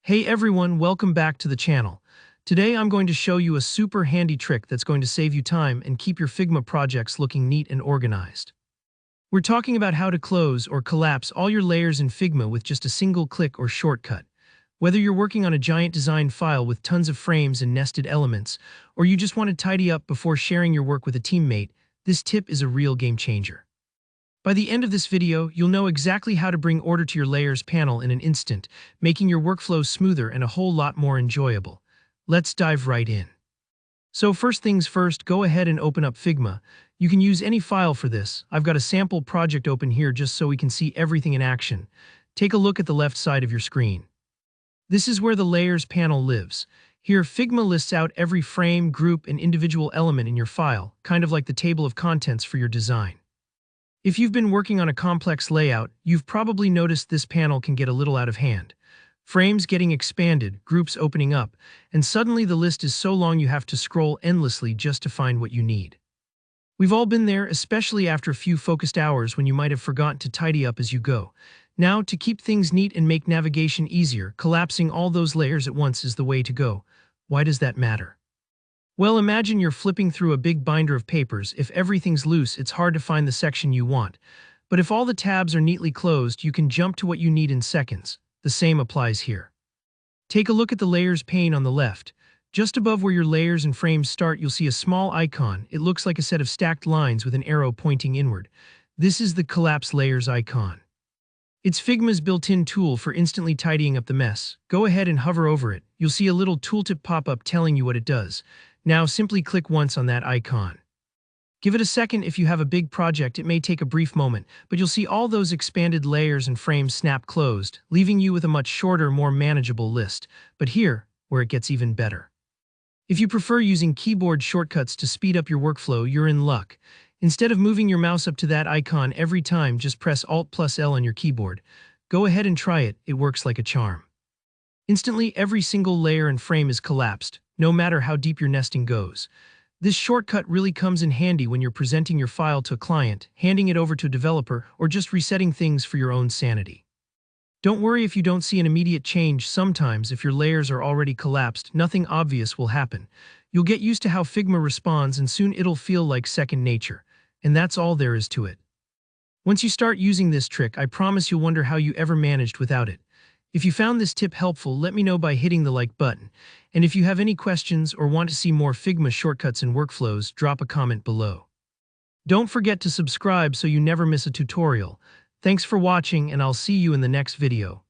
Hey everyone, welcome back to the channel. Today I'm going to show you a super handy trick that's going to save you time and keep your Figma projects looking neat and organized. We're talking about how to close or collapse all your layers in Figma with just a single click or shortcut. Whether you're working on a giant design file with tons of frames and nested elements, or you just want to tidy up before sharing your work with a teammate, this tip is a real game changer. By the end of this video, you'll know exactly how to bring order to your layers panel in an instant, making your workflow smoother and a whole lot more enjoyable. Let's dive right in. So first things first, go ahead and open up Figma. You can use any file for this. I've got a sample project open here just so we can see everything in action. Take a look at the left side of your screen. This is where the layers panel lives. Here, Figma lists out every frame, group, and individual element in your file, kind of like the table of contents for your design. If you've been working on a complex layout, you've probably noticed this panel can get a little out of hand. Frames getting expanded, groups opening up, and suddenly the list is so long you have to scroll endlessly just to find what you need. We've all been there, especially after a few focused hours when you might have forgotten to tidy up as you go. Now, to keep things neat and make navigation easier, collapsing all those layers at once is the way to go. Why does that matter? Well, imagine you're flipping through a big binder of papers. If everything's loose, it's hard to find the section you want. But if all the tabs are neatly closed, you can jump to what you need in seconds. The same applies here. Take a look at the Layers pane on the left. Just above where your layers and frames start, you'll see a small icon. It looks like a set of stacked lines with an arrow pointing inward. This is the Collapse Layers icon. It's Figma's built-in tool for instantly tidying up the mess. Go ahead and hover over it. You'll see a little tooltip pop up telling you what it does. Now simply click once on that icon. Give it a second. If you have a big project, it may take a brief moment, but you'll see all those expanded layers and frames snap closed, leaving you with a much shorter, more manageable list. But here, where it gets even better. If you prefer using keyboard shortcuts to speed up your workflow, you're in luck. Instead of moving your mouse up to that icon every time, just press Alt+L on your keyboard. Go ahead and try it. It works like a charm. Instantly, every single layer and frame is collapsed, no matter how deep your nesting goes. This shortcut really comes in handy when you're presenting your file to a client, handing it over to a developer, or just resetting things for your own sanity. Don't worry if you don't see an immediate change. Sometimes, if your layers are already collapsed, nothing obvious will happen. You'll get used to how Figma responds, and soon it'll feel like second nature. And that's all there is to it. Once you start using this trick, I promise you'll wonder how you ever managed without it. If you found this tip helpful, let me know by hitting the like button. And if you have any questions or want to see more Figma shortcuts and workflows, drop a comment below. Don't forget to subscribe so you never miss a tutorial. Thanks for watching, and I'll see you in the next video.